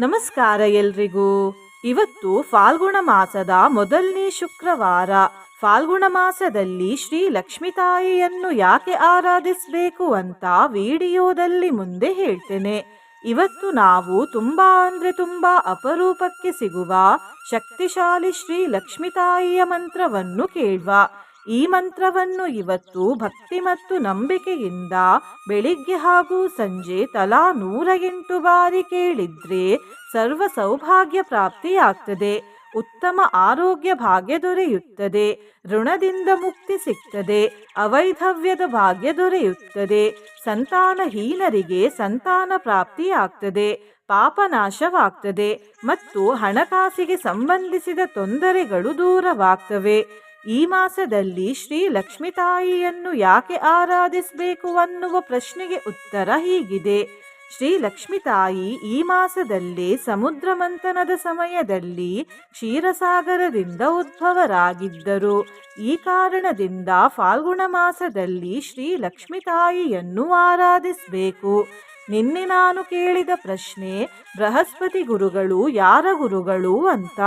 ನಮಸ್ಕಾರ ಎಲ್ರಿಗೂ. ಇವತ್ತು ಫಾಲ್ಗುಣ ಮಾಸದ ಮೊದಲನೇ ಶುಕ್ರವಾರ. ಫಾಲ್ಗುಣ ಮಾಸದಲ್ಲಿ ಶ್ರೀ ಲಕ್ಷ್ಮೀ ತಾಯಿಯನ್ನು ಯಾಕೆ ಆರಾಧಿಸಬೇಕು ಅಂತ ವಿಡಿಯೋದಲ್ಲಿ ಮುಂದೆ ಹೇಳ್ತೇನೆ. ಇವತ್ತು ನಾವು ತುಂಬಾ ಅಪರೂಪಕ್ಕೆ ಸಿಗುವ ಶಕ್ತಿಶಾಲಿ ಶ್ರೀ ಲಕ್ಷ್ಮೀ ತಾಯಿಯ ಮಂತ್ರವನ್ನು ಕೇಳುವ. ಈ ಮಂತ್ರವನ್ನು ಇವತ್ತು ಭಕ್ತಿ ಮತ್ತು ನಂಬಿಕೆಯಿಂದ ಬೆಳಿಗ್ಗೆ ಹಾಗೂ ಸಂಜೆ ತಲಾ 108 ಬಾರಿ ಕೇಳಿದ್ರೆ ಸರ್ವ ಸೌಭಾಗ್ಯ ಪ್ರಾಪ್ತಿಯಾಗ್ತದೆ, ಉತ್ತಮ ಆರೋಗ್ಯ ಭಾಗ್ಯ ದೊರೆಯುತ್ತದೆ, ಋಣದಿಂದ ಮುಕ್ತಿ ಸಿಗ್ತದೆ, ಅವೈಧವ್ಯದ ಭಾಗ್ಯ ದೊರೆಯುತ್ತದೆ, ಸಂತಾನಹೀನರಿಗೆ ಸಂತಾನ ಪ್ರಾಪ್ತಿಯಾಗ್ತದೆ, ಪಾಪನಾಶವಾಗ್ತದೆ ಮತ್ತು ಹಣಕಾಸಿಗೆ ಸಂಬಂಧಿಸಿದ ತೊಂದರೆಗಳು ದೂರವಾಗ್ತವೆ. ಈ ಮಾಸದಲ್ಲಿ ಶ್ರೀ ಲಕ್ಷ್ಮೀ ತಾಯಿಯನ್ನು ಯಾಕೆ ಆರಾಧಿಸಬೇಕು ಅನ್ನುವ ಪ್ರಶ್ನೆಗೆ ಉತ್ತರ ಹೀಗಿದೆ. ಶ್ರೀ ಲಕ್ಷ್ಮೀ ತಾಯಿ ಈ ಮಾಸದಲ್ಲೇ ಸಮುದ್ರ ಮಂಥನದ ಸಮಯದಲ್ಲಿ ಕ್ಷೀರಸಾಗರದಿಂದ ಉದ್ಭವರಾಗಿದ್ದರು. ಈ ಕಾರಣದಿಂದ ಫಾಲ್ಗುಣ ಮಾಸದಲ್ಲಿ ಶ್ರೀ ಲಕ್ಷ್ಮೀ ತಾಯಿಯನ್ನು ಆರಾಧಿಸಬೇಕು. ನಿನ್ನೆ ನಾನು ಕೇಳಿದ ಪ್ರಶ್ನೆ, ಬೃಹಸ್ಪತಿ ಗುರುಗಳು ಯಾರ ಗುರುಗಳು ಅಂತ.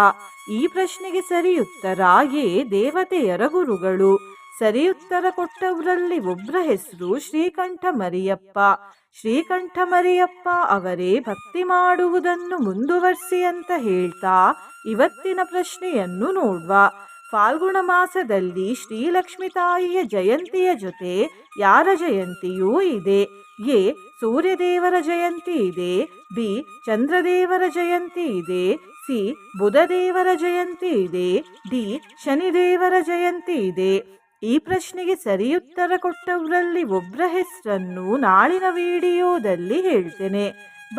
ಈ ಪ್ರಶ್ನೆಗೆ ಸರಿಯುತ್ತರ ಎ ದೇವತೆಯರ ಗುರುಗಳು. ಸರಿಯುತ್ತರ ಕೊಟ್ಟವರಲ್ಲಿ ಒಬ್ಬರ ಹೆಸರು ಶ್ರೀಕಂಠ ಮರಿಯಪ್ಪ. ಶ್ರೀಕಂಠ ಮರಿಯಪ್ಪ ಅವರೇ ಭಕ್ತಿ ಮಾಡುವುದನ್ನು ಮುಂದುವರಿಸಿ ಅಂತ ಹೇಳ್ತಾ ಇವತ್ತಿನ ಪ್ರಶ್ನೆಯನ್ನು ನೋಡುವ. ಫಾಲ್ಗುಣ ಮಾಸದಲ್ಲಿ ಶ್ರೀಲಕ್ಷ್ಮೀ ತಾಯಿಯ ಜಯಂತಿಯ ಜೊತೆ ಯಾರ ಜಯಂತಿಯೂ ಇದೆ. ಎ ಸೂರ್ಯದೇವರ ಜಯಂತಿ ಇದೆ, ಬಿ ಚಂದ್ರದೇವರ ಜಯಂತಿ ಇದೆ, ಸಿ ಬುಧದೇವರ ಜಯಂತಿ ಇದೆ, ಡಿ ಶನಿದೇವರ ಜಯಂತಿ ಇದೆ. ಈ ಪ್ರಶ್ನೆಗೆ ಸರಿಯುತ್ತರ ಕೊಟ್ಟವರಲ್ಲಿ ಒಬ್ಬರ ಹೆಸರನ್ನು ನಾಳಿನ ವಿಡಿಯೋದಲ್ಲಿ ಹೇಳ್ತೇನೆ.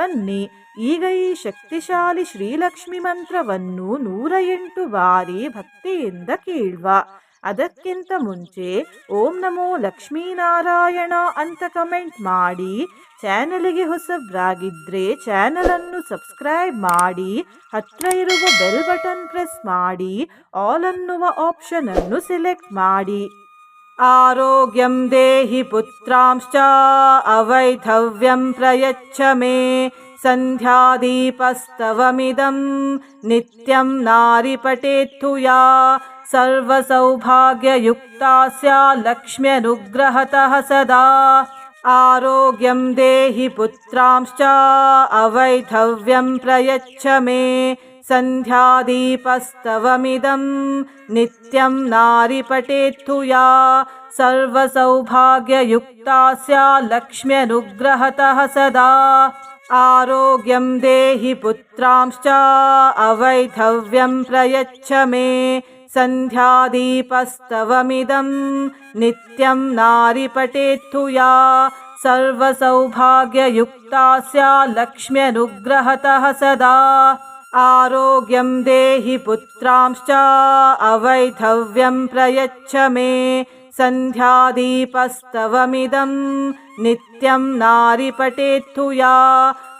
ಬನ್ನಿ ಈಗ ಈ ಶಕ್ತಿಶಾಲಿ ಶ್ರೀಲಕ್ಷ್ಮಿ ಮಂತ್ರವನ್ನು 108 ಬಾರಿ ಭಕ್ತಿಯಿಂದ ಕೇಳುವ. ಅದಕ್ಕಿಂತ ಮುಂಚೆ ಓಂ ನಮೋ ಲಕ್ಷ್ಮೀನಾರಾಯಣ ಅಂತ ಕಮೆಂಟ್ ಮಾಡಿ, ಚಾನಲ್ಗೆ ಹೊಸಬ್ರಾಗಿದ್ದರೆ ಚಾನಲನ್ನು ಸಬ್ಸ್ಕ್ರೈಬ್ ಮಾಡಿ, ಹತ್ರ ಇರುವ ಬೆಲ್ ಬಟನ್ ಪ್ರೆಸ್ ಮಾಡಿ, ಆಲ್ ಅನ್ನುವ ಆಪ್ಷನ್ ಅನ್ನು ಸೆಲೆಕ್ಟ್ ಮಾಡಿ. ಆರೋಗ್ಯಂ ದೇಹಿ ಪುತ್ರಾಂಶ್ಚ ಅವೈಧವ್ಯಂ ಪ್ರಯಚ್ಛ ಮೇ ಸಂಧ್ಯಾದೀಪಸ್ತವಮಿದಂ ನಿತ್ಯಂ ನಾರಿ ಪಠೇತ್ತು ಯಾ ಸರ್ವಸೌಭಾಗ್ಯಯುಕ್ತಾ ಸ್ಯಾ ಲಕ್ಷ್ಮ್ಯನುಗ್ರಹತಃ ಸದಾ. ಆರೋಗ್ಯಂ ದೇಹಿ ಪುತ್ರಾಂಶ್ಚ ಅವೈಧವ್ಯಂ ಪ್ರಯಚ್ಛ ಮೇ ಸಂಧ್ಯಾದೀಪಸ್ತವಮಿದಂ ನಿತ್ಯಂ ನಾರಿ ಪಠೇತ್ತು ಯಾ ಸರ್ವಸೌಭಾಗ್ಯಯುಕ್ತಾ ಸ್ಯಾ ಲಕ್ಷ್ಮ್ಯನುಗ್ರಹತಃ ಸದಾ. ಆರೋಗ್ಯಂ ದೇಹಿ ಪುತ್ರಾಂಶ್ಚ ಅವೈಧವ್ಯಂ ಪ್ರಯಚ್ಛ ಮೇ ಸಂಧ್ಯಾದೀಪಸ್ತವಮಿದಂ ನಿತ್ಯಂ ನಾರಿ ಪಠೇತ್ತು ಯಾ ಸರ್ವಸೌಭಾಗ್ಯಯುಕ್ತಾ ಸ್ಯಾ ಲಕ್ಷ್ಮ್ಯನುಗ್ರಹತಃ ಸದಾ. ಆರೋಗ್ಯಂ ದೇಹಿ ಪುತ್ರಾಂಶ್ಚ ಅವೈಧವ್ಯಂ ಪ್ರಯಚ್ಛ ಮೇ ಸಂಧ್ಯಾದೀಪಸ್ತವಮಿದಂ ನಿತ್ಯಂ ನಾರಿ ಪಠೇತ್ತು ಯಾ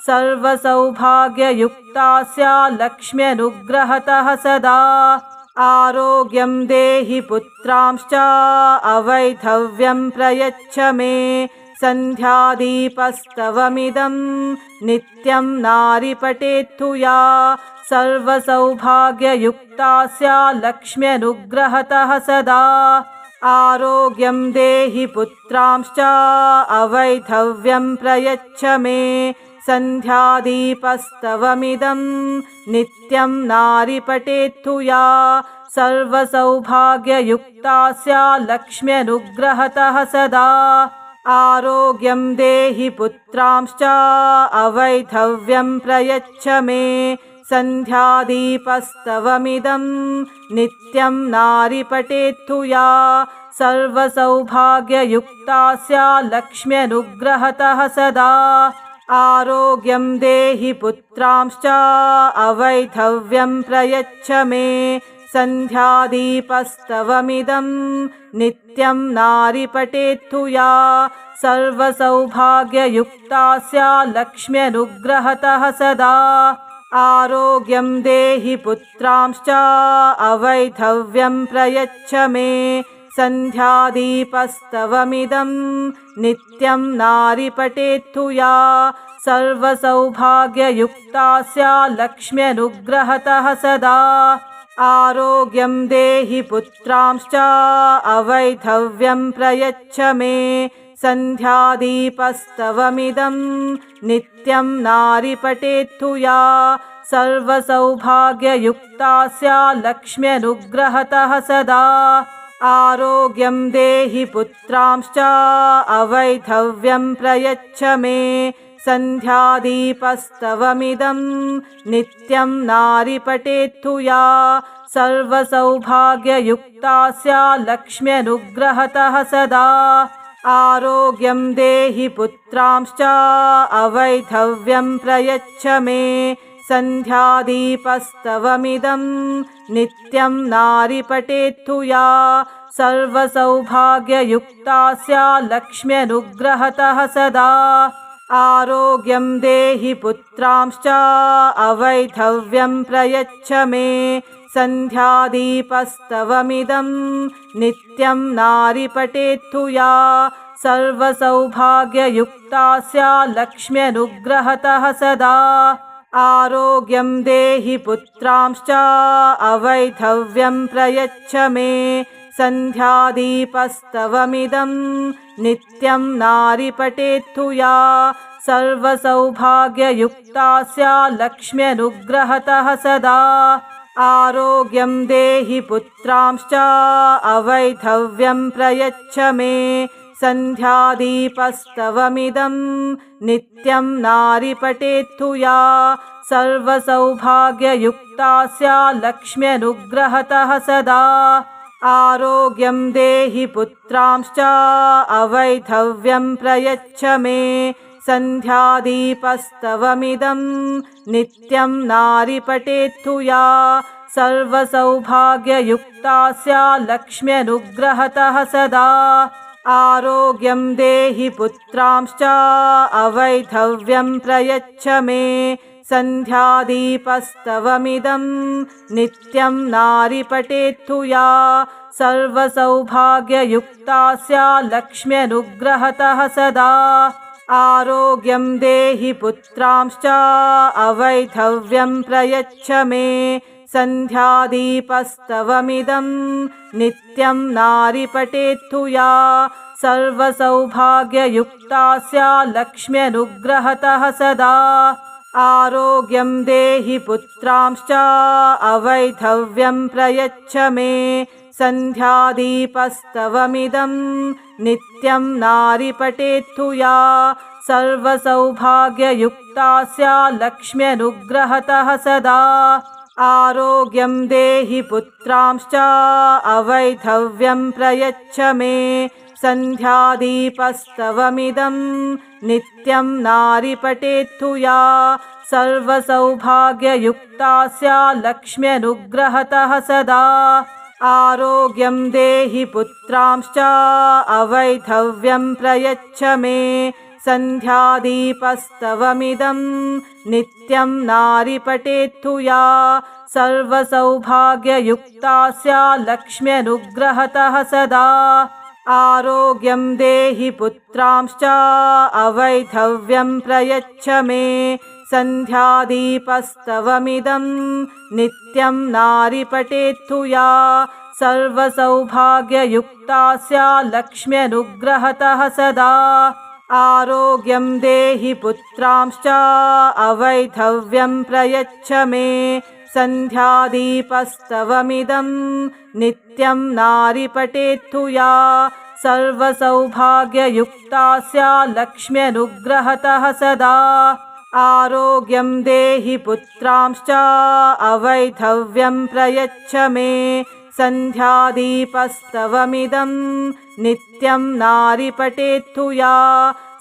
ಸರ್ವಸೌಭಾಗ್ಯಯುಕ್ತಾ ಸ್ಯಾ ಲಕ್ಷ್ಮ್ಯನುಗ್ರಹತಃ ಸದಾ. ಆರೋಗ್ಯಂ ದೇಹಿ ಪುತ್ರಾಂಶ್ಚ ಅವೈಧವ್ಯಂ ಪ್ರಯಚ್ಛ ಮೇ ಸಂಧ್ಯಾದೀಪಸ್ತವಮಿದಂ ನಿತ್ಯಂ ನಾರಿ ಪಠೇತ್ತು ಯಾ ಸರ್ವಸೌಭಾಗ್ಯಯುಕ್ತಾ ಸ್ಯಾ ಲಕ್ಷ್ಮ್ಯನುಗ್ರಹತಃ ಸದಾ. ಆರೋಗ್ಯಂ ದೇಹಿ ಪುತ್ರಾಂಶ್ಚ ಅವೈಧವ್ಯಂ ಪ್ರಯಚ್ಛ ಮೇ ಸಂಧ್ಯಾದೀಪಸ್ತವಮಿದಂ ನಿತ್ಯಂ ನಾರಿ ಪಠೇತ್ತು ಯಾ ಸರ್ವಸೌಭಾಗ್ಯಯುಕ್ತಾ ಸ್ಯಾ ಲಕ್ಷ್ಮ್ಯನುಗ್ರಹತಃ ಸದಾ. ಆರೋಗ್ಯಂ ದೇಹಿ ಪುತ್ರಾಂಶ್ಚ ಅವೈಧವ್ಯಂ ಪ್ರಯಚ್ಛ ಮೇ ಸಂಧ್ಯಾದೀಪಸ್ತವಮಿದಂ ನಿತ್ಯಂ ನಾರಿ ಪಠೇತ್ತು ಯಾ ಸರ್ವಸೌಭಾಗ್ಯಯುಕ್ತಾ ಸ್ಯಾ ಲಕ್ಷ್ಮ್ಯನುಗ್ರಹತಃ ಸದಾ. ಆರೋಗ್ಯಂ ದೇಹಿ ಪುತ್ರಾಂಶ್ಚ ಅವೈಧವ್ಯಂ ಪ್ರಯಚ್ಛ ಮೇ ಸಂಧ್ಯಾದೀಪಸ್ತವಮಿದಂ ನಿತ್ಯಂ ನಾರಿ ಪಠೇತ್ತು ಯಾ ಸರ್ವಸೌಭಾಗ್ಯಯುಕ್ತಾ ಸ್ಯಾ ಲಕ್ಷ್ಮ್ಯನುಗ್ರಹತಃ ಸದಾ. ಆರೋಗ್ಯಂ ದೇಹಿ ಪುತ್ರಾಂಶ್ಚ ಅವೈಧವ್ಯಂ ಪ್ರಯಚ್ಛ ಮೇ सन्ध्यादीपस्तवमिदं नित्यं नारिपटेत्तु या सर्वसौभाग्ययुक्ता स्या लक्ष्म्यनुग्रहतः सदा आरोग्यं देहि पुत्रांश्च अवैधव्यं प्रयच्छ मे सन्ध्यादीपस्तवमिदं नित्यं नारिपटेत्तु या सर्वसौभाग्ययुक्ता स्या लक्ष्म्यनुग्रहतः सदा आरोग्यं देहि पुत्रांश्च अवैधव्यं प्रयच्छ मे सन्ध्यादीपस्तवमिदं नित्यं नारिपटेत्तु या सर्वसौभाग्ययुक्ता स्या लक्ष्म्यनुग्रहतः सदा आरोग्यं देहि पुत्रांश्च अवैधव्यं प्रयच्छ मे सन्ध्यादीपस्तवमिदं नित्यं नारिपटेत्तु या सर्वसौभाग्ययुक्ता स्या लक्ष्म्यनुग्रहतः सदा आरोग्यं देहि पुत्रांश्च अवैधव्यं प्रयच्छ मे सन्ध्यादीपस्तवमिदं नित्यं नारिपटेत्तु या सर्वसौभाग्ययुक्ता स्या लक्ष्म्यनुग्रहतः सदा आरोग्यं देहि पुत्रांश्च अवैधव्यं प्रयच्छ मे सन्ध्यादीपस्तवमिदं नित्यं नारिपटेत्तु या सर्वसौभाग्ययुक्ता स्या लक्ष्म्यनुग्रहतः सदा आरोग्यं देहि पुत्रांश्च अवैधव्यं प्रयच्छ मे सन्ध्यादीपस्तवमिदं नित्यं नारिपटेत्तु या सर्वसौभाग्ययुक्ता स्या लक्ष्म्यनुग्रहतः सदा आरोग्यं देहि पुत्रांश्च अवैधव्यं प्रयच्छ मे सन्ध्यादीपस्तवमिदं नित्यं नारिपटेत्तु या सर्वसौभाग्ययुक्ता स्या लक्ष्म्यनुग्रहतः सदा आरोग्यं देहि पुत्रांश्च अवैधव्यं प्रयच्छ मे सन्ध्यादीपस्तवमिदं नित्यं नारिपटेत्तु या सर्वसौभाग्ययुक्ता स्या लक्ष्म्यनुग्रहतः सदा आरोग्यं देहि पुत्रांश्च अवैधव्यं प्रयच्छ मे सन्ध्यादीपस्तवमिदं नित्यं नारिपटेत्तु या सर्वसौभाग्ययुक्ता स्या लक्ष्म्यनुग्रहतः सदा आरोग्यं देहि पुत्रांश्च अवैधव्यं प्रयच्छ मे सन्ध्यादीपस्तवमिदं नित्यं नारिपटेत्तु या सर्वसौभाग्ययुक्ता स्या लक्ष्म्यनुग्रहतः सदा आरोग्यं देहि पुत्रांश्च अवैधव्यं प्रयच्छ मे सन्ध्यादीपस्तवमिदं नित्यं नारिपटेत्तु या सर्वसौभाग्ययुक्ता स्या लक्ष्म्यनुग्रहतः सदा आरोग्यं देहि पुत्रांश्च अवैधव्यं प्रयच्छ मे सन्ध्यादीपस्तवमिदं नित्यं नारिपटेत्तु या सर्वसौभाग्ययुक्ता स्या लक्ष्म्यनुग्रहतः सदा आरोग्यं देहि पुत्रांश्च अवैधव्यं प्रयच्छ मे सन्ध्यादीपस्तवमिदं नित्यं नारिपटेत्तु या सर्वसौभाग्ययुक्ता स्या लक्ष्म्यनुग्रहतः सदा आरोग्यं देहि पुत्रांश्च अवैधव्यं प्रयच्छ मे सन्ध्यादीपस्तवमिदं नित्यं नारिपटेत्तु या सर्वसौभाग्ययुक्ता स्या लक्ष्म्यनुग्रहतः सदा आरोग्यं देहि पुत्रांश्च अवैधव्यं प्रयच्छ मे सन्ध्यादीपस्तवमिदं नित्यं नारिपटेत्तु या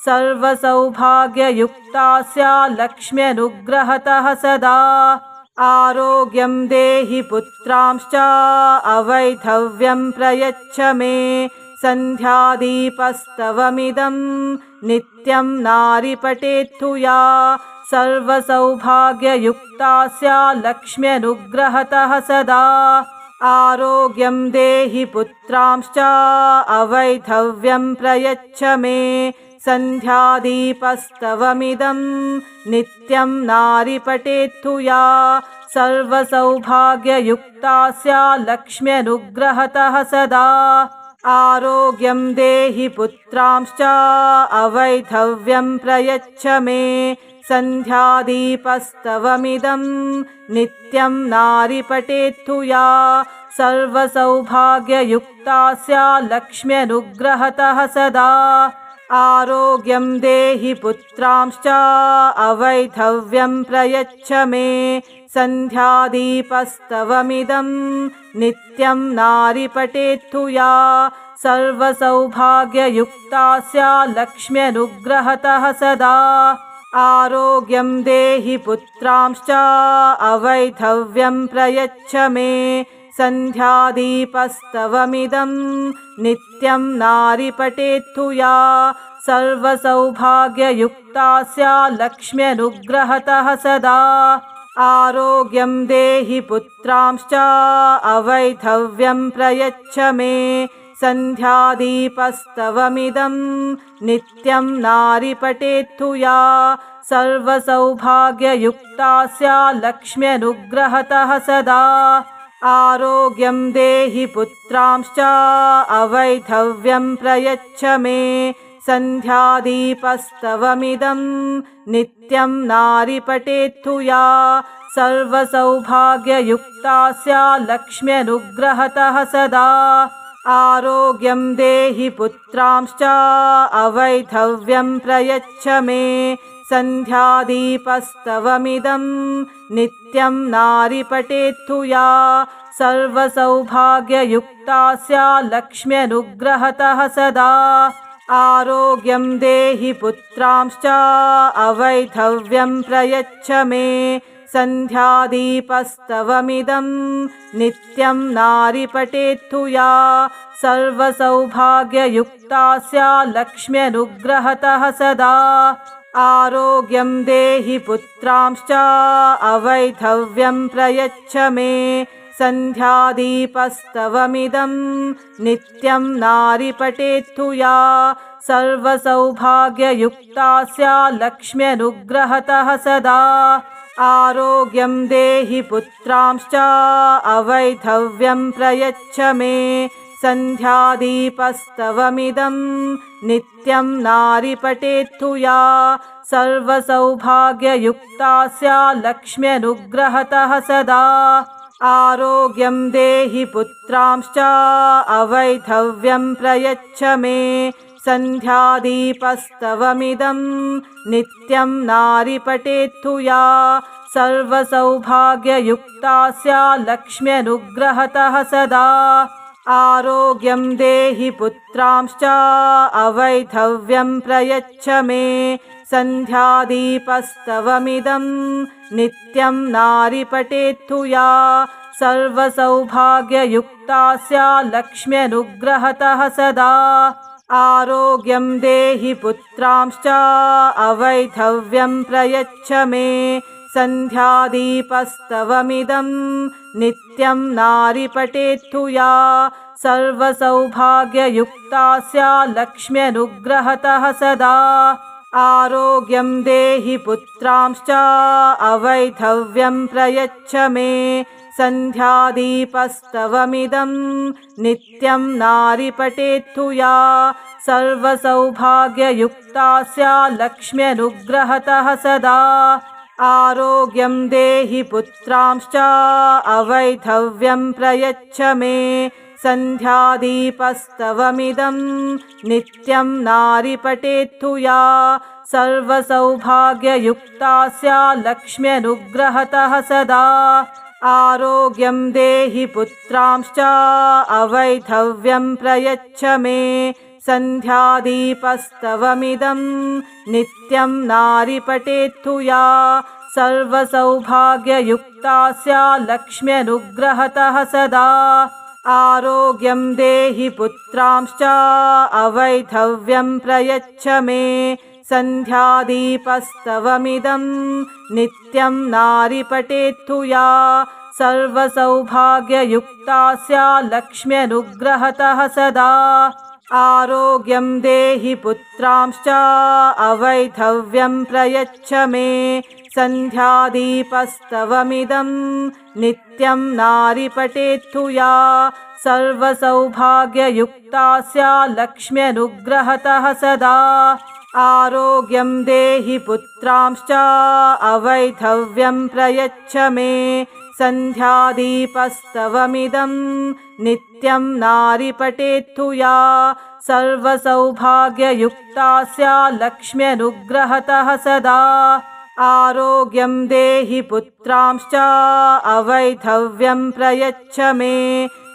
सर्वसौभाग्ययुक्ता स्या लक्ष्म्यनुग्रहतः सदा आरोग्यं देहि पुत्रांश्च अवैधव्यं प्रयच्छ मे सन्ध्यादीपस्तवमिदं नित्यं नारिपटेत्तु या सर्वसौभाग्ययुक्ता स्या लक्ष्म्यनुग्रहतः सदा आरोग्यं देहि पुत्रांश्च अवैधव्यं प्रयच्छ मे सन्ध्यादीपस्तवमिदं नित्यं नारिपटेत्तु या सर्वसौभाग्ययुक्ता स्या लक्ष्म्यनुग्रहतः सदा आरोग्यं देहि पुत्रांश्च अवैधव्यं प्रयच्छ मे सन्ध्यादीपस्तवमिदं नित्यं नारिपटेत्तु या सर्वसौभाग्ययुक्ता स्या लक्ष्म्यनुग्रहतः सदा आरोग्यं देहि पुत्रांश्च अवैधव्यं प्रयच्छ मे सन्ध्यादीपस्तवमिदं नित्यं नारिपटेत्तु या सर्वसौभाग्ययुक्ता स्या लक्ष्म्यनुग्रहतः सदा आरोग्यं देहि पुत्रांश्च अवैधव्यं प्रयच्छ मे सन्ध्यादीपस्तवमिदं नित्यं नारिपटेत्तु या सर्वसौभाग्ययुक्ता स्या लक्ष्म्यनुग्रहतः सदा आरोग्यं देहि पुत्रांश्च अवैधव्यं प्रयच्छ मे सन्ध्यादीपस्तवमिदं नित्यं नारिपटेत्तु या सर्वसौभाग्ययुक्ता स्या लक्ष्म्यनुग्रहतः सदा आरोग्यं देहि पुत्रांश्च अवैधव्यं प्रयच्छ मे सन्ध्यादीपस्तवमिदं नित्यं नारिपटेत्तु या सर्वसौभाग्ययुक्ता स्या लक्ष्म्यनुग्रहतः सदा आरोग्यं देहि पुत्रांश्च अवैधव्यं प्रयच्छ मे सन्ध्यादीपस्तवमिदं नित्यं नारिपटेत्तु या सर्वसौभाग्ययुक्ता स्या लक्ष्म्यनुग्रहतः सदा आरोग्यं देहि पुत्रांश्च अवैधव्यं प्रयच्छ मे सन्ध्यादीपस्तवमिदं नित्यं नारिपटेत्तु या सर्वसौभाग्ययुक्ता स्या लक्ष्म्यनुग्रहतः सदा आरोग्यं देहि पुत्रांश्च अवैधव्यं प्रयच्छ मे सन्ध्यादीपस्तवमिदं नित्यं नारिपटेत्तु या सर्वसौभाग्ययुक्ता स्या लक्ष्म्यनुग्रहतः सदा आरोग्यं देहि पुत्रांश्च अवैधव्यं प्रयच्छ मे सन्ध्यादीपस्तवमिदं नित्यं नारिपटेत्तु या सर्वसौभाग्ययुक्ता स्या लक्ष्म्यनुग्रहतः सदा आरोग्यं देहि पुत्रांश्च अवैधव्यं प्रयच्छ मे सन्ध्यादीपस्तवमिदं नित्यं नारिपटेत्तु या सर्वसौभाग्ययुक्ता स्या लक्ष्म्यनुग्रहतः सदा आरोग्यं देहि पुत्रांश्च अवैधव्यं प्रयच्छ मे सन्ध्यादीपस्तवमिदं नित्यं नारिपटेत्तु या सर्वसौभाग्ययुक्ता स्या लक्ष्म्यनुग्रहतः सदा आरोग्यं देहि पुत्रांश्च अवैधव्यं प्रयच्छ मे सन्ध्यादीपस्तवमिदं नित्यं नारिपटेत्तु या सर्वसौभाग्ययुक्ता स्या लक्ष्म्यनुग्रहतः सदा आरोग्यं देहि पुत्रांश्च अवैधव्यं प्रयच्छ मे सन्ध्यादीपस्तवमिदं नित्यं नारिपटेत्तु या सर्वसौभाग्ययुक्ता स्या लक्ष्म्यनुग्रहतः सदा आरोग्यं देहि पुत्रांश्च अवैधव्यं प्रयच्छ मे सन्ध्यादीपस्तवमिदं नित्यं नारिपटेत्तु या सर्वसौभाग्ययुक्ता स्या लक्ष्म्यनुग्रहतः सदा आरोग्यं देहि पुत्रांश्च अवैधव्यं प्रयच्छ मे सन्ध्यादीपस्तवमिदं नित्यं नारिपटेत्तु या सर्वसौभाग्ययुक्ता स्या लक्ष्म्यनुग्रहतः सदा आरोग्यं देहि पुत्रांश्च अवैधव्यं प्रयच्छ मे सन्ध्यादीपस्तवमिदं नित्यं नारी पठेत्तु या सर्वसौभाग्ययुक्ता स्या लक्ष्म्यनुग्रहतः सदा आरोग्यं देहि पुत्रांश्च अवैधव्यं प्रयच्छ मे सन्ध्यादीपस्तवमिदं नित्यं नारी पठेत्तु या सर्वसौभाग्ययुक्ता स्या लक्ष्म्यनुग्रहतः सदा आरोग्यं देहि पुत्रांश्च अवैधव्यं प्रयच्छ मे सन्ध्यादीपस्तवमिदं नित्यं नारी पठेत्तु या सर्वसौभाग्ययुक्ता स्या लक्ष्म्यनुग्रहतः सदा आरोग्यं देहि पुत्रांश्च अवैधव्यं प्रयच्छ मे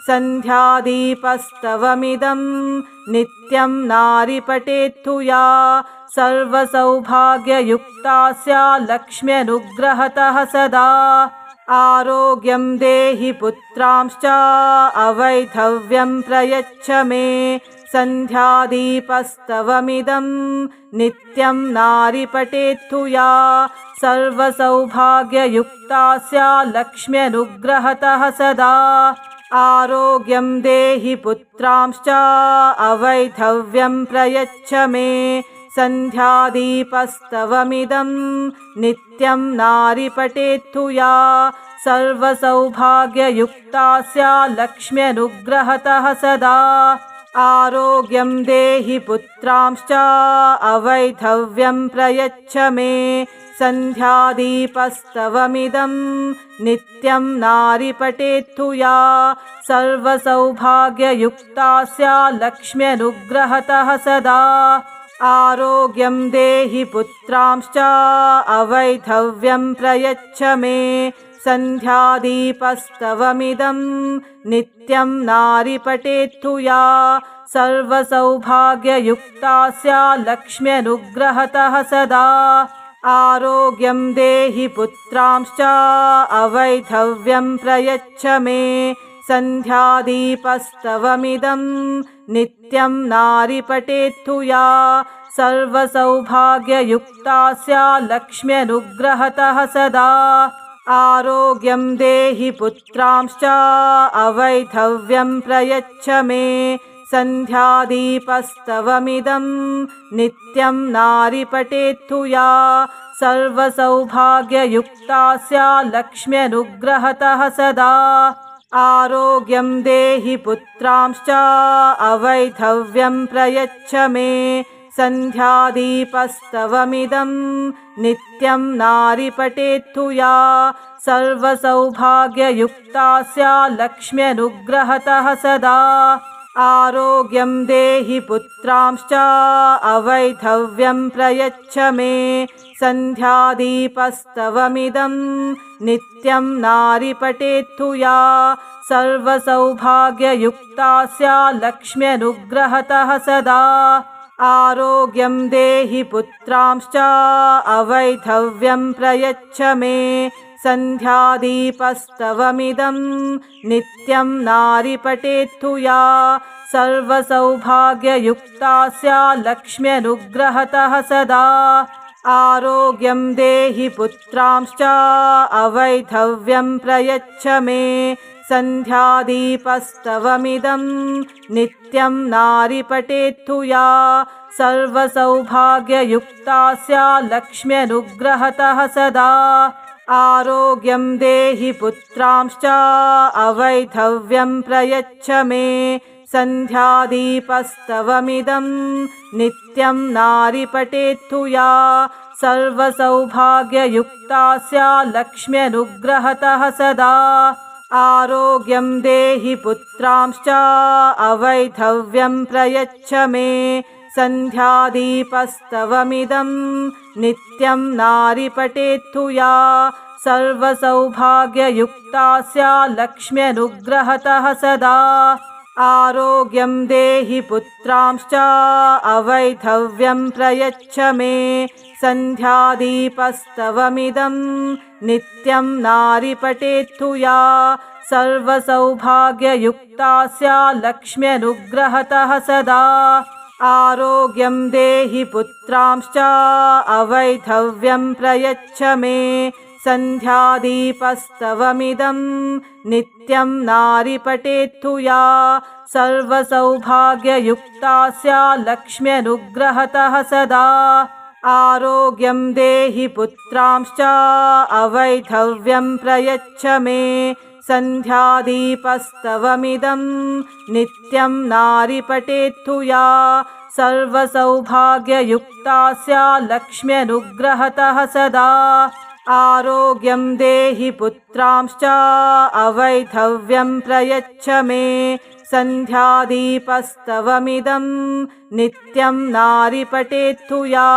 सन्ध्यादीपस्तवमिदं नित्यं नारी पठेत्तु या सर्वसौभाग्ययुक्ता स्या लक्ष्म्यनुग्रहतः सदा आरोग्यं देहि पुत्रांश्च अवैधव्यं प्रयच्छ मे सन्ध्यादीपस्तवमिदं नित्यं नारी पठेत्तु या सर्वसौभाग्ययुक्ता स्या लक्ष्म्यनुग्रहतः सदा आरोग्यं देहि पुत्रांश्च अवैधव्यं प्रयच्छ मे सन्ध्यादीपस्तवमिदं नित्यं नारी पठेत्तु या सर्वसौभाग्ययुक्ता स्या लक्ष्म्यनुग्रहतः सदा आरोग्यं देहि पुत्रांश्च अवैधव्यं प्रयच्छ मे सन्ध्यादीपस्तवमिदं नित्यं नारी पठेत्तु या सर्वसौभाग्ययुक्ता स्या लक्ष्म्यनुग्रहतः सदा आरोग्यं देहि पुत्रांश्च अवैधव्यं प्रयच्छ मे सन्ध्यादीपस्तवमिदं नित्यं नारी पठेत्तु या सर्वसौभाग्ययुक्ता स्या लक्ष्म्यनुग्रहतः सदा आरोग्यं देहि पुत्रांश्च अवैधव्यं प्रयच्छ मे सन्ध्यादीपस्तवमिदं नित्यं नारी पठेत्तु या सर्वसौभाग्ययुक्ता स्या लक्ष्म्यनुग्रहतः सदा आरोग्यं देहि पुत्रांश्च अवैधव्यं प्रयच्छ मे सन्ध्यादीपस्तवमिदं नित्यं नारी पठेत्तु या सर्वसौभाग्ययुक्ता स्या लक्ष्म्यनुग्रहतः सदा आरोग्यं देहि पुत्रांश्च अवैधव्यं प्रयच्छ मे सन्ध्यादीपस्तवमिदं नित्यं नारी पठेत्तु या सर्वसौभाग्ययुक्ता स्या लक्ष्म्यनुग्रहतः सदा आरोग्यं देहि पुत्रांश्च अवैधव्यं प्रयच्छ मे सन्ध्यादीपस्तवमिदं नित्यं नारी पठेत्तु या सर्वसौभाग्ययुक्ता स्या लक्ष्म्यनुग्रहतः सदा आरोग्यं देहि पुत्रांश्च अवैधव्यं प्रयच्छ मे सन्ध्यादीपस्तवमिदं नित्यं नारी पठेत्तु या सर्वसौभाग्ययुक्ता स्या लक्ष्म्यनुग्रहतः सदा आरोग्यं देहि पुत्रांश्च अवैधव्यं प्रयच्छ मे सन्ध्यादीपस्तवमिदं नित्यं नारी पठेत्तु या सर्वसौभाग्ययुक्ता स्या लक्ष्म्यनुग्रहतः सदा आरोग्यं देहि पुत्रांश्च अवैधव्यं प्रयच्छ मे सन्ध्यादीपस्तवमिदं नित्यं नारी पठेत्तु या सर्वसौभाग्ययुक्ता स्या लक्ष्म्यनुग्रहतः सदा आरोग्यं देहि पुत्रांश्च अवैधव्यं प्रयच्छ मे सन्ध्यादीपस्तवमिदं नित्यं नारी पठेत्तु या सर्वसौभाग्ययुक्ता स्या लक्ष्म्यनुग्रहतः सदा आरोग्यं देहि पुत्रांश्च अवैधव्यं प्रयच्छ मे सन्ध्यादीपस्तवमिदं नित्यं नारी पठेत्तु या सर्वसौभाग्ययुक्ता स्या लक्ष्म्यनुग्रहतः सदा आरोग्यं देहि पुत्रांश्च अवैधव्यं प्रयच्छ मे सन्ध्यादीपस्तवमिदं नित्यं नारिपटेत्तु या सर्वसौभाग्ययुक्ता स्यात् लक्ष्म्यनुग्रहतः सदा आरोग्यं देहि पुत्रांश्च अवैधव्यं प्रयच्छ मे सन्ध्यादीपस्तवमिदं नित्यं नारिपटेत्तु या सर्वसौभाग्ययुक्ता स्यात् लक्ष्म्यनुग्रहतः सदा आरोग्यं देहि पुत्रांश्च अवैधव्यं प्रयच्छ मे सन्ध्यादीपस्तवमिदं नित्यं नारिपटेत्तु या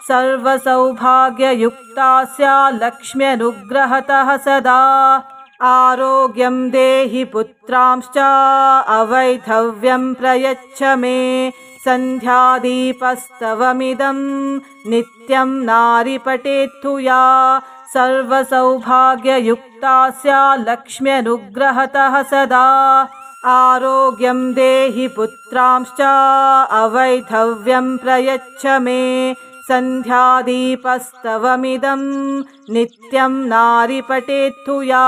सर्वसौभाग्ययुक्ता स्यात् लक्ष्म्यनुग्रहतः सदा आरोग्यं देहि पुत्रांश्च अवैधव्यं प्रयच्छ मे सन्ध्यादीपस्तवमिदं नित्यं नारिपटेत्तु या सर्वसौभाग्ययुक्ता स्यात् लक्ष्म्यनुग्रहतः सदा आरोग्यं देहि पुत्रांश्च अवैधव्यं प्रयच्छ मे सन्ध्यादीपस्तवमिदं नित्यं नारिपटेत्तु या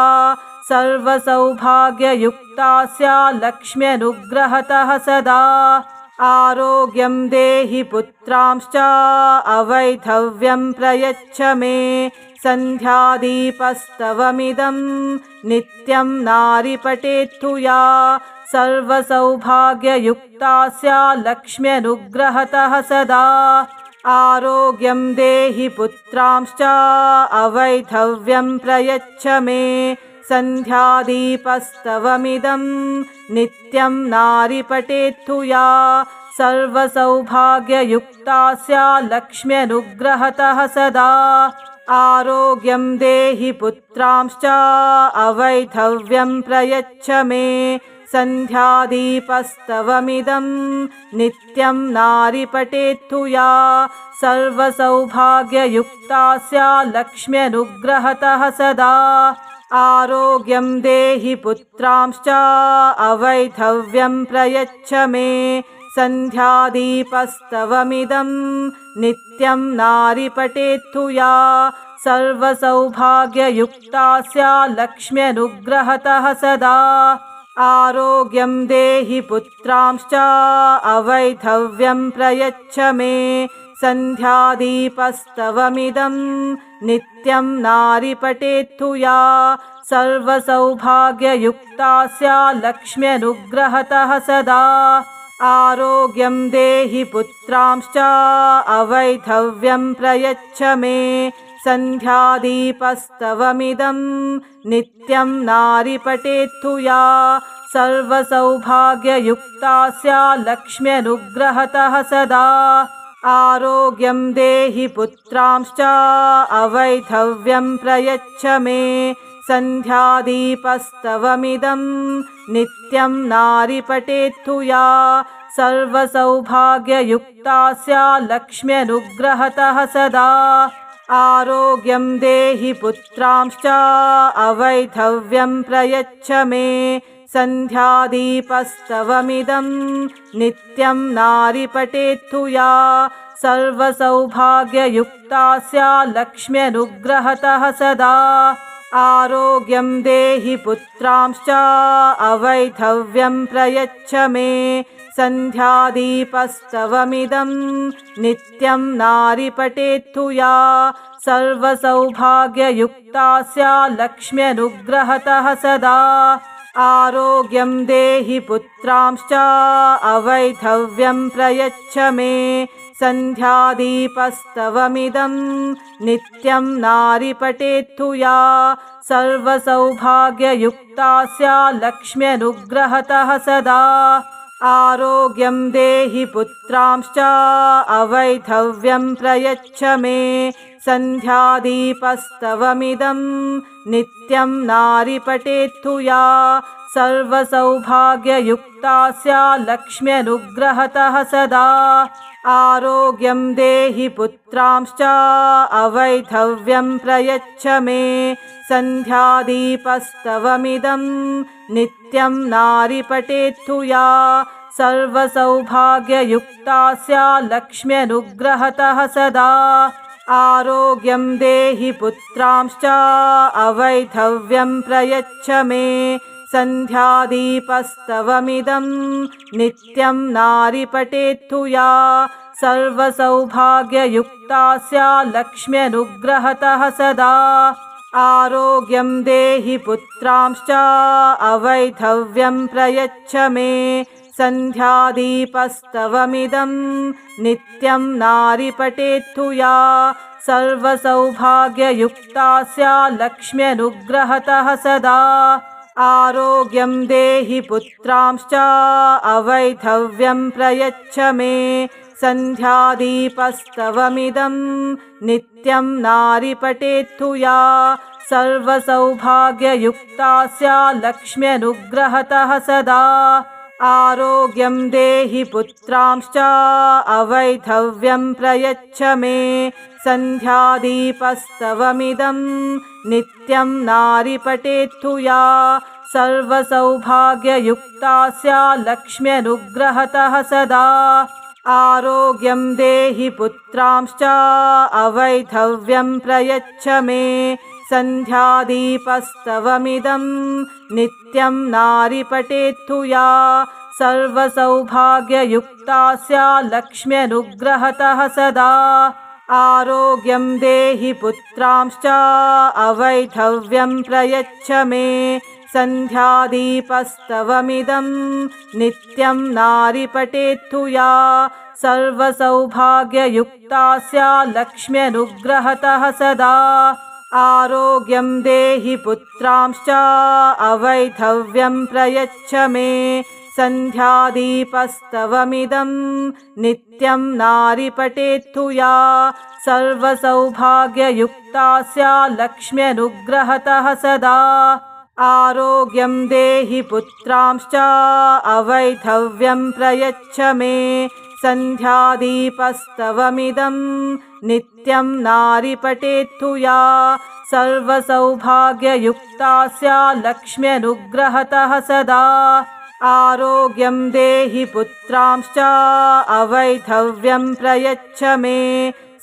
सर्वसौभाग्ययुक्ता स्यात् लक्ष्म्यनुग्रहतः सदा आरोग्यं देहि पुत्रांश्च अवैधव्यं प्रयच्छ मे सन्ध्यादीपस्तवमिदं नित्यं नारिपटेत्तु या सर्वसौभाग्ययुक्ता स्यात् लक्ष्म्यनुग्रहतः सदा आरोग्यं देहि पुत्रांश्च अवैधव्यं प्रयच्छ मे सन्ध्यादीपस्तवमिदं नित्यं नारिपटेत्तु या सर्वसौभाग्ययुक्ता स्यात् लक्ष्म्यनुग्रहतः सदा आरोग्यं देहि पुत्रांश्च अवैधव्यं प्रयच्छ मे सन्ध्यादीपस्तवमिदं नित्यं नारिपटेत्तु या सर्वसौभाग्ययुक्ता स्यात् लक्ष्म्यनुग्रहतः सदा आरोग्यं देहि पुत्रांश्च अवैधव्यं प्रयच्छ मे सन्ध्यादीपस्तवमिदं नित्यं नारिपटेत्तु या सर्वसौभाग्ययुक्ता स्यात् लक्ष्म्यनुग्रहतः सदा आरोग्यं देहि पुत्रांश्च अवैधव्यं प्रयच्छ मे सन्ध्यादीपस्तवमिदं नित्यं नारिपटेत्तु या सर्वसौभाग्ययुक्ता स्यात् लक्ष्म्यनुग्रहतः सदा आरोग्यं देहि पुत्रांश्च अवैधव्यं प्रयच्छ मे सन्ध्यादीपस्तवमिदं नित्यं नारिपटेत्तु या सर्वसौभाग्ययुक्ता स्यात् लक्ष्म्यनुग्रहतः सदा आरोग्यं देहि पुत्रांश्च अवैधव्यं प्रयच्छ मे सन्ध्यादीपस्तवमिदं नित्यं नारिपटेत्तु या सर्वसौभाग्ययुक्ता स्यात् लक्ष्म्यनुग्रहतः सदा आरोग्यं देहि पुत्रांश्च अवैधव्यं प्रयच्छ मे सन्ध्यादीपस्तवमिदं नित्यं नारिपटेत्तु या सर्वसौभाग्ययुक्ता स्यात् लक्ष्म्यनुग्रहतः सदा आरोग्यं देहि पुत्रांश्च अवैधव्यं प्रयच्छ मे सन्ध्यादीपस्तवमिदं नित्यं नारिपटेत्तु या सर्वसौभाग्ययुक्ता स्यात् लक्ष्म्यनुग्रहतः सदा आरोग्यं देहि पुत्रांश्च अवैधव्यं प्रयच्छ मे सन्ध्यादीपस्तवमिदं नित्यं नारिपटेत्तु या सर्वसौभाग्ययुक्ता स्यात् लक्ष्म्यनुग्रहतः सदा आरोग्यं देहि पुत्रांश्च अवैधव्यं प्रयच्छ मे सन्ध्यादीपस्तवमिदं नित्यं नारिपटेत्तु या सर्वसौभाग्ययुक्ता स्यात् लक्ष्म्यनुग्रहतः सदा आरोग्यं देहि पुत्रांश्च अवैधव्यं प्रयच्छ मे सन्ध्यादीपस्तवमिदं नित्यं नारिपटेत्तु या सर्वसौभाग्ययुक्ता स्या लक्ष्म्यनुग्रहतः सदा आरोग्यं देहि पुत्रांश्च अवैधव्यं प्रयच्छ मे सन्ध्यादीपस्तवमिदं नित्यं नारिपटेत्तु या सर्वसौभाग्ययुक्ता स्या लक्ष्म्यनुग्रहतः सदा आरोग्यं देहि पुत्रांश्च अवैधव्यं प्रयच्छ मे सन्ध्यादीपस्तवमिदं नित्यं नारिपटेत्तु या सर्वसौभाग्ययुक्ता स्या लक्ष्म्यनुग्रहतः सदा आरोग्यं देहि पुत्रांश्च अवैधव्यं प्रयच्छ मे सन्ध्यादीपस्तवमिदं नित्यं नारिपटेत्तु या सर्वसौभाग्ययुक्ता स्या लक्ष्म्यनुग्रहतः सदा आरोग्यं देहि पुत्रांश्च अवैधव्यं प्रयच्छ मे सन्ध्यादीपस्तवमिदं नित्यं नारिपटेत्तु या सर्वसौभाग्ययुक्ता स्या लक्ष्म्यनुग्रहतः सदा आरोग्यं देहि पुत्रांश्च अवैधव्यं प्रयच्छ मे सन्ध्यादीपस्तवमिदं नित्यं नारिपटेत्तु या सर्वसौभाग्ययुक्ता स्या लक्ष्म्यनुग्रहतः सदा आरोग्यं देहि पुत्रांश्च अवैधव्यं प्रयच्छ मे सन्ध्यादीपस्तवमिदं नित्यं नारिपटेत्तु या सर्वसौभाग्ययुक्ता स्या लक्ष्म्यनुग्रहतः सदा आरोग्यं देहि पुत्रांश्च अवैधव्यं प्रयच्छ मे सन्ध्यादीपस्तवमिदं नित्यं नारिपटेत्तु या सर्वसौभाग्ययुक्ता स्या लक्ष्म्यनुग्रहतः सदा आरोग्यं देहि पुत्रांश्च अवैधव्यं प्रयच्छ मे सन्ध्यादीपस्तवमिदं नित्यं नारिपटेत्तु या सर्वसौभाग्ययुक्ता स्या लक्ष्म्यनुग्रहतः सदा आरोग्यं देहि पुत्रांश्च अवैधव्यं प्रयच्छ मे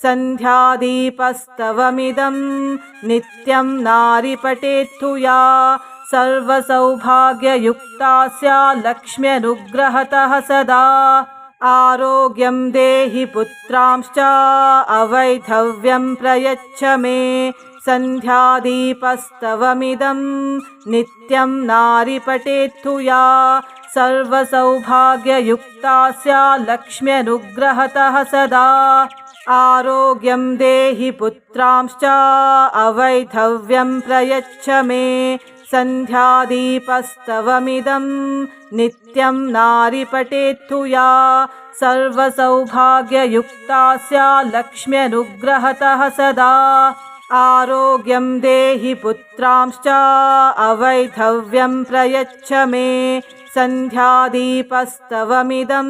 सन्ध्यादीपस्तवमिदं नित्यं नारिपटेत्तु या सर्वसौभाग्ययुक्ता स्या लक्ष्म्यनुग्रहतः सदा आरोग्यं देहि पुत्रांश्च अवैधव्यं प्रयच्छ मे सन्ध्यादीपस्तवमिदं नित्यं नारिपटेत्तु या सर्वसौभाग्ययुक्ता स्या लक्ष्म्यनुग्रहतः सदा आरोग्यं देहि पुत्रांश्च अवैधव्यं प्रयच्छ मे सन्ध्यादीपस्तवमिदं नित्यं नारिपटेत्तु या सर्वसौभाग्ययुक्ता स्या लक्ष्म्यनुग्रहतः सदा आरोग्यं देहि पुत्रांश्च अवैधव्यं प्रयच्छ मे सन्ध्यादीपस्तवमिदं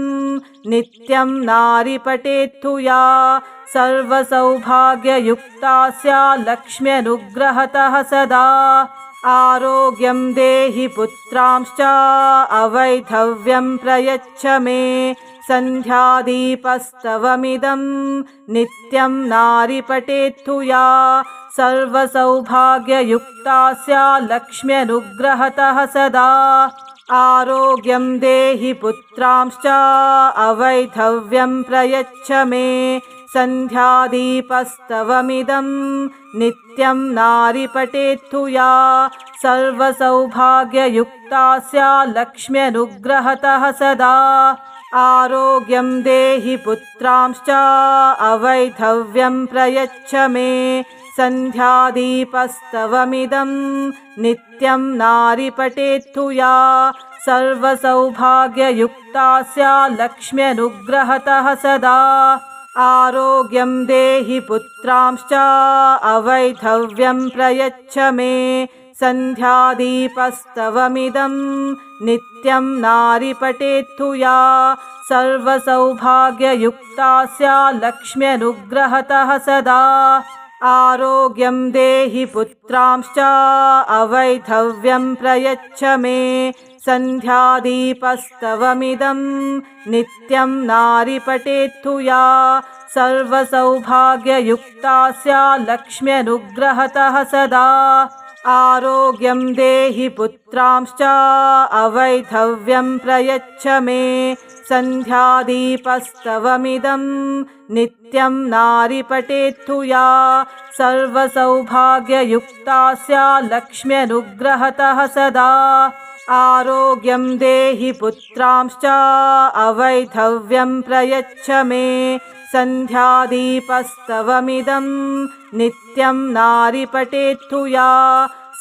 नित्यं नारिपटेत्तु या सर्वसौभाग्ययुक्ता स्या लक्ष्म्यनुग्रहतः सदा आरोग्यं देहि पुत्रांश्च अवैधव्यं प्रयच्छ मे सन्ध्यादीपस्तवमिदं नित्यं नारिपटेत्तु या सर्वसौभाग्ययुक्ता स्या लक्ष्म्यनुग्रहतः सदा आरोग्यं देहि पुत्रांश्च अवैधव्यं प्रयच्छ मे सन्ध्यादीपस्तवमिदं नित्यं नारिपटेत्तु या सर्वसौभाग्ययुक्ता स्या लक्ष्म्यनुग्रहतः सदा आरोग्यं देहि पुत्रांश्च अवैधव्यं प्रयच्छ मे सन्ध्यादीपस्तवमिदं नित्यं नारिपटेत्तु या सर्वसौभाग्ययुक्ता स्या लक्ष्म्यनुग्रहतः सदा आरोग्यं देहि पुत्रांश्च अवैधव्यं प्रयच्छ मे सन्ध्यादीपस्तवमिदं नित्यं नारिपटेत्तु या सर्वसौभाग्ययुक्ता स्या लक्ष्म्यनुग्रहतः सदा आरोग्यं देहि पुत्रांश्च अवैधव्यं प्रयच्छ मे सन्ध्यादीपस्तवमिदं नित्यं नारी पठेत्तु या सर्वसौभाग्ययुक्ता स्या लक्ष्म्यनुग्रहतः सदा आरोग्यं देहि पुत्रांश्च अवैधव्यं प्रयच्छ मे सन्ध्यादीपस्तवमिदं नित्यं नारी पठेत्तु या सर्वसौभाग्ययुक्ता स्या लक्ष्म्यनुग्रहतः सदा आरोग्यं देहि पुत्रांश्च अवैधव्यं प्रयच्छ मे सन्ध्यादीपस्तवमिदं नित्यं नारी पठेत्तु या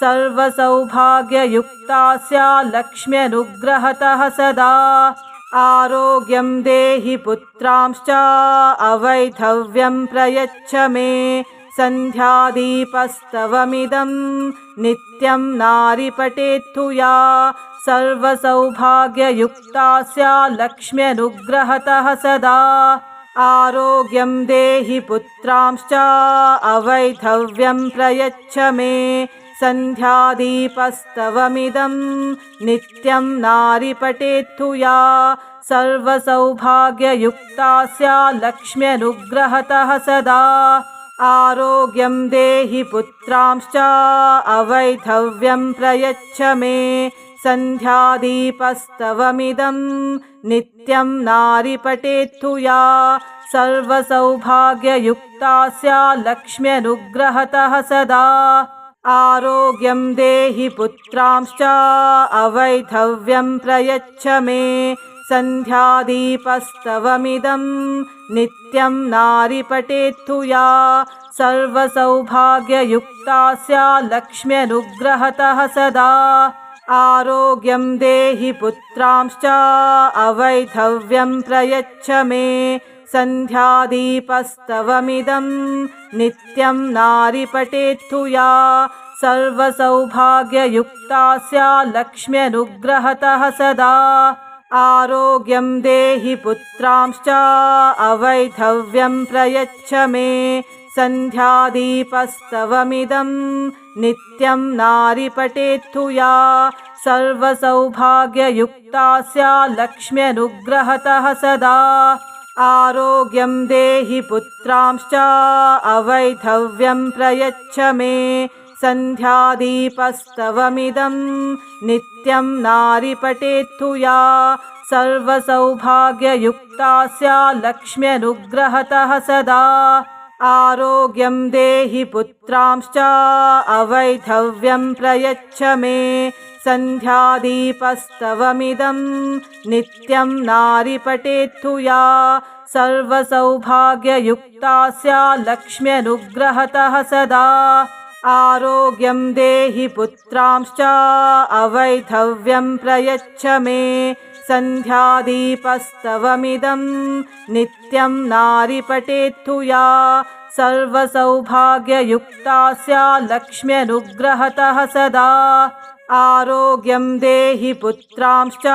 सर्वसौभाग्ययुक्ता स्या लक्ष्म्यनुग्रहतः सदा आरोग्यं देहि पुत्रांश्च अवैधव्यं प्रयच्छ मे सन्ध्यादीपस्तवमिदं नित्यं नारी पठेत्तु या सर्वसौभाग्ययुक्ता स्या लक्ष्म्यनुग्रहतः सदा आरोग्यं देहि पुत्रांश्च अवैधव्यं प्रयच्छ मे सन्ध्यादीपस्तवमिदं नित्यं नारी पठेत्तु या सर्वसौभाग्ययुक्ता स्या लक्ष्म्यनुग्रहतः सदा आरोग्यं देहि पुत्रांश्च अवैधव्यं प्रयच्छ मे सन्ध्यादीपस्तवमिदं नित्यं नारी पठेत्तु या सर्वसौभाग्ययुक्ता स्या लक्ष्म्यनुग्रहतः सदा आरोग्यं देहि पुत्रांश्च अवैधव्यं प्रयच्छ मे सन्ध्यादीपस्तवमिदं नित्यं नारी पठेत्तु या सर्वसौभाग्ययुक्ता स्या लक्ष्म्यनुग्रहतः सदा आरोग्यं देहि पुत्रांश्च अवैधव्यं प्रयच्छ मे सन्ध्यादीपस्तवमिदं नित्यं नारी पठेत्तु या सर्वसौभाग्ययुक्ता स्या लक्ष्म्यनुग्रहतः सदा आरोग्यं देहि पुत्रांश्च अवैधव्यं प्रयच्छ मे सन्ध्यादीपस्तवमिदं नित्यं नारी पठेत्तु या सर्वसौभाग्ययुक्ता स्या लक्ष्म्यनुग्रहतः सदा आरोग्यं देहि पुत्रांश्च अवैधव्यं प्रयच्छ मे सन्ध्यादीपस्तवमिदं नित्यं नारी पठेत्तु या सर्वसौभाग्ययुक्ता स्या लक्ष्म्यनुग्रहतः सदा आरोग्यं देहि पुत्रांश्च अवैधव्यं प्रयच्छ मे सन्ध्यादीपस्तवमिदं नित्यं नारी पठेत्तु या सर्वसौभाग्ययुक्ता स्या लक्ष्म्यनुग्रहतः सदा आरोग्यं देहि पुत्रांश्च अवैधव्यं प्रयच्छ मे सन्ध्यादीपस्तवमिदं नित्यं नारी पठेत्तु या सर्वसौभाग्ययुक्ता स्या लक्ष्म्यनुग्रहतः सदा आरोग्यं देहि पुत्रांश्च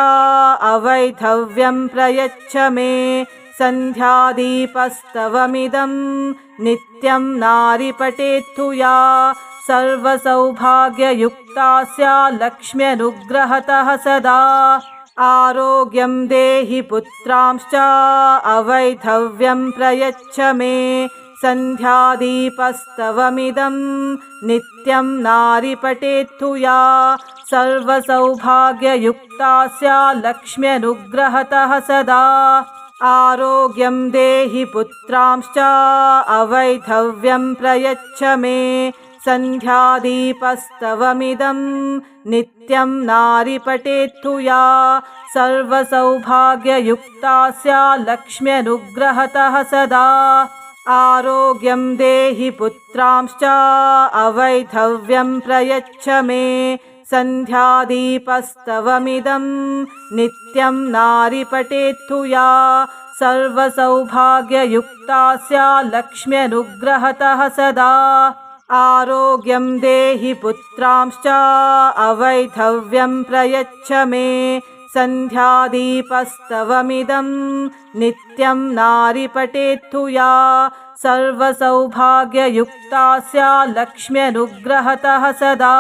अवैधव्यं प्रयच्छ मे सन्ध्यादीपस्तवमिदं नित्यं नारी पठेत्तु या सर्वसौभाग्ययुक्ता स्या लक्ष्म्यनुग्रहतः सदा आरोग्यं देहि पुत्रांश्च अवैधव्यं प्रयच्छ मे सन्ध्यादीपस्तवमिदं नित्यं नारी पठेत्तु या सर्वसौभाग्ययुक्ता स्या लक्ष्म्यनुग्रहतः सदा आरोग्यं देहि पुत्रांश्च अवैधव्यं प्रयच्छ मे सन्ध्यादीपस्तवमिदं नित्यं नारी पठेत्तु या सर्वसौभाग्ययुक्ता स्या लक्ष्म्यनुग्रहतः सदा आरोग्यं देहि पुत्रांश्च अवैधव्यं प्रयच्छ मे सन्ध्यादीपस्तवमिदं नित्यं नारी पठेत्तु या सर्वसौभाग्ययुक्ता स्या लक्ष्म्यनुग्रहतः सदा आरोग्यं देहि पुत्रांश्च अवैधव्यं प्रयच्छ मे सन्ध्यादीपस्तवमिदं नित्यं नारी पठेत्तु या सर्वसौभाग्ययुक्ता स्या लक्ष्म्यनुग्रहतः सदा